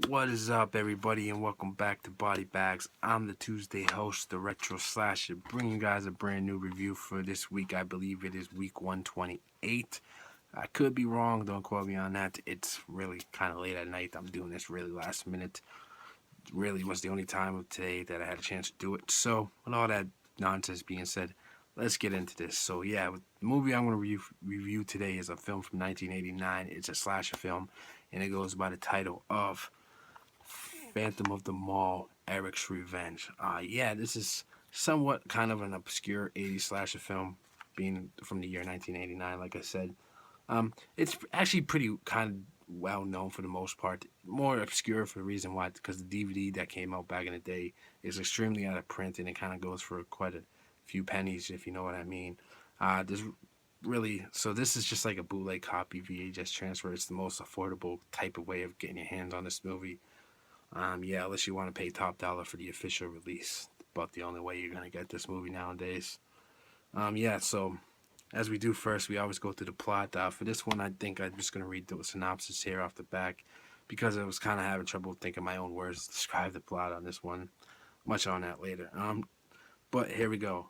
What is up, everybody, and welcome back to Body Bags. I'm the Tuesday host, the Retro Slasher, bringing you guys a brand new review for this week. I believe it is week 128. I could be wrong, don't quote me on that. It's really kind of late at night. I'm doing this really last minute. Really was the only time of today that I had a chance to do it. So, with all that nonsense being said, let's get into this. So, yeah, the movie I'm going to review today is a film from 1989. It's a slasher film, and it goes by the title of Phantom of the Mall, Eric's Revenge. Yeah, this is somewhat kind of an obscure 80s slasher film, being from the year 1989, like I said. It's actually pretty kind of well known for the most part. More obscure for the reason why, because the DVD that came out back in the day is extremely out of print and it kind of goes for quite a few pennies, if you know what I mean. There's really, so this is just like a bootleg copy VHS transfer. It's the most affordable type of way of getting your hands on this movie. Yeah, unless you want to pay top dollar for the official release. About the only way you're gonna get this movie nowadays. Yeah, so as we do first, we always go through the plot. For this one, I think I'm just gonna read the synopsis here off the back because I was kind of having trouble thinking my own words to describe the plot on this one. Much on that later. But here we go.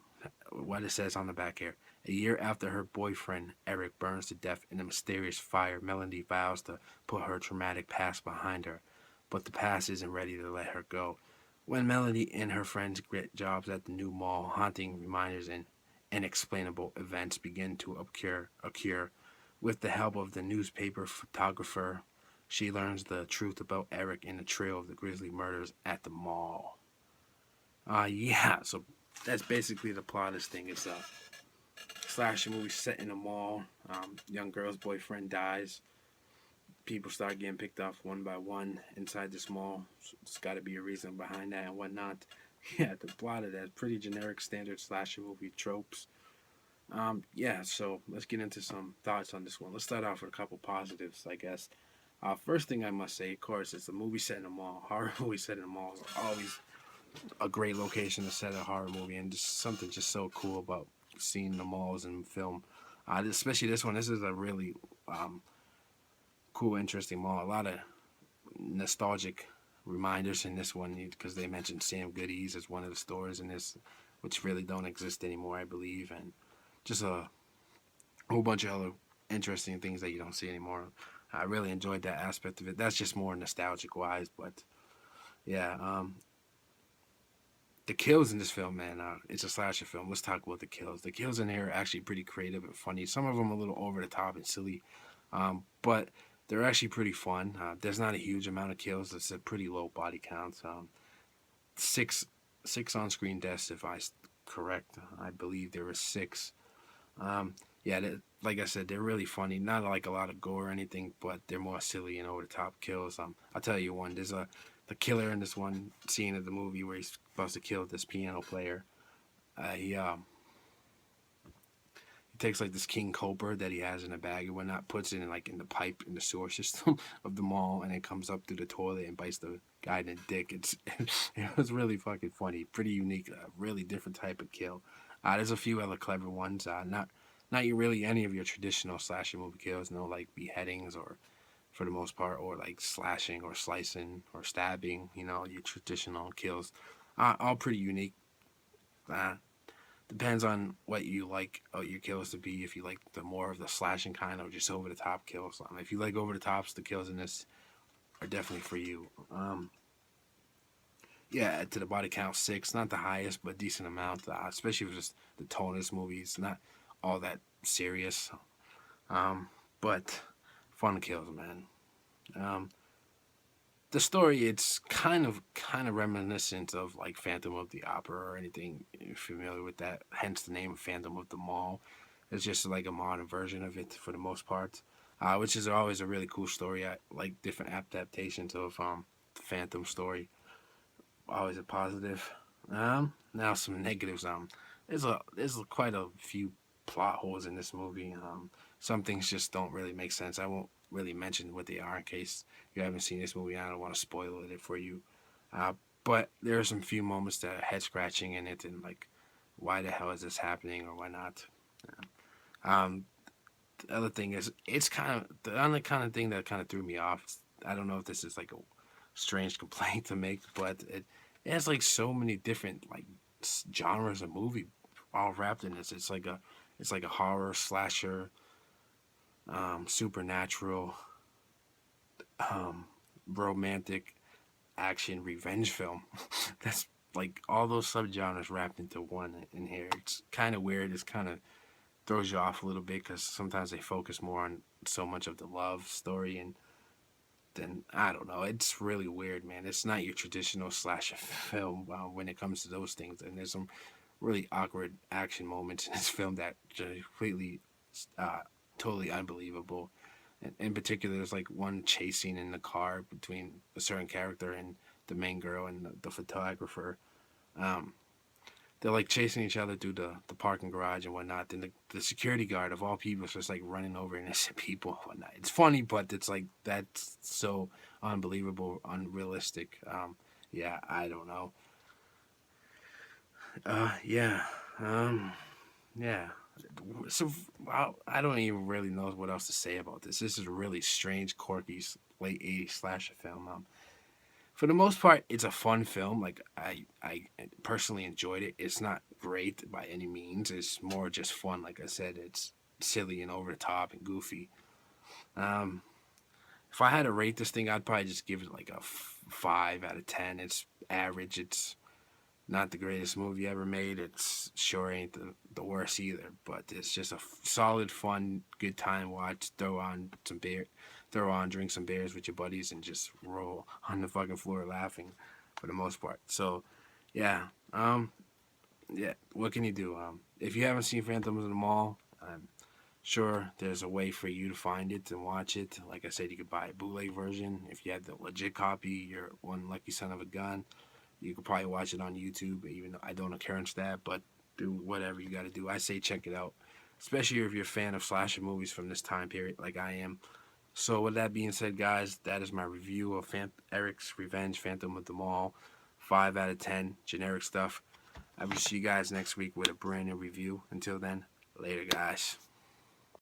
What it says on the back here. A year after her boyfriend Eric burns to death in a mysterious fire, Melanie vows to put her traumatic past behind her, but the past isn't ready to let her go. When Melanie and her friends get jobs at the new mall, haunting reminders and unexplainable events begin to occur. With the help of the newspaper photographer, she learns the truth about Eric and the trail of the grisly murders at the mall. Yeah, so that's basically the plot of this thing. It's a slasher movie set in a mall. Young girl's boyfriend dies. People start getting picked off one by one inside this mall. So there's got to be a reason behind that and whatnot. Yeah, the plot of that pretty generic standard slasher movie tropes. Yeah, so let's get into some thoughts on this one. Let's start off with a couple positives, I guess. First thing I must say, of course, it's a movie set in a mall. Horror movie set in a mall is always a great location to set a horror movie, and just something just so cool about seeing the malls in film. Especially this one. This is a really um, cool, interesting mall. A lot of nostalgic reminders in this one because they mentioned Sam Goodies as one of the stores in this, which really don't exist anymore, I believe, and just a whole bunch of other interesting things that you don't see anymore. I really enjoyed that aspect of it. That's just more nostalgic wise, but yeah, the kills in this film, man, it's a slasher film. Let's talk about the kills. The kills in here are actually pretty creative and funny. Some of them a little over the top and silly, but they're actually pretty fun. There's not a huge amount of kills. It's a pretty low body count. Six six on screen deaths, if I correct. I believe there were six. Yeah, like I said, they're really funny. Not like a lot of gore or anything, but they're more silly and over the top kills. I'll tell you one. There's a the killer in this one scene of the movie where he's supposed to kill this piano player. He takes like this king cobra that he has in a bag and whatnot, puts it in like in the pipe in the sewer system of the mall, and it comes up through the toilet and bites the guy in the dick. It was really fucking funny, pretty unique, really different type of kill. There's a few other clever ones. Not really any of your traditional slasher movie kills. No like beheadings or for the most part, or like slashing or slicing or stabbing. You know your traditional kills. All pretty unique. Uh, Depends on what you like your kills to be. If you like the more of the slashing kind or just over the top kills. If you like over the tops, the kills in this are definitely for you. Yeah, to the body count six, not the highest, but decent amount. Especially for just the tone of this movie. It's not all that serious, but fun kills, man. Um, the story, it's kind of reminiscent of like Phantom of the Opera or anything. You're familiar with that, hence the name Phantom of the Mall. It's just like a modern version of it for the most part, which is always a really cool story. I like different adaptations of the Phantom story. Always a positive. Now some negatives. There's quite a few plot holes in this movie. Some things just don't really make sense. I won't really mention what they are in case you haven't seen this movie. I don't want to spoil it for you. Uh, but there are some few moments that are head scratching in it, and like, why the hell is this happening or why not? Um, the other thing is, it's kind of the other kind of thing that kind of threw me off. I don't know if this is like strange complaint to make, but it has like so many different like genres of movie all wrapped in this. It's like a horror slasher, supernatural, um, romantic, action, revenge film. That's like all those subgenres wrapped into one in here. It's kind of weird. It's kind of throws you off a little bit because sometimes they focus more on so much of the love story, and then I don't know. It's really weird, man. It's not your traditional slasher film when it comes to those things. And there's some really awkward action moments in this film that just completely, uh, totally unbelievable. And in particular, there's like one chase scene in the car between a certain character and the main girl and the photographer. Um, they're like chasing each other through the parking garage and whatnot. Then the security guard of all people is just like running over innocent people and whatnot. It's funny, but it's like that's so unbelievable, unrealistic. Yeah, I don't know. Yeah, um, yeah. So I don't even really know what else to say about this. This is a really strange, quirky late '80s slasher film. For the most part, it's a fun film. Like I personally enjoyed it. It's not great by any means. It's more just fun. Like I said, it's silly and over the top and goofy. Um, if I had to rate this thing, I'd probably just give it like a 5 out of 10. It's average. It's not the greatest movie ever made. It's sure ain't the worst either. But it's just a solid, fun, good time watch. Throw on, drink some beers with your buddies, and just roll on the fucking floor laughing, for the most part. So, yeah, yeah. What can you do? If you haven't seen Phantoms in the Mall, I'm sure there's a way for you to find it and watch it. Like I said, you could buy a bootleg version. If you had the legit copy, you're one lucky son of a gun. You could probably watch it on YouTube, even though I don't encourage that, but do whatever you got to do. I say check it out, especially if you're a fan of slasher movies from this time period, like I am. So, with that being said, guys, that is my review of Eric's Revenge, Phantom of the Mall. 5 out of 10, generic stuff. I will see you guys next week with a brand new review. Until then, later, guys.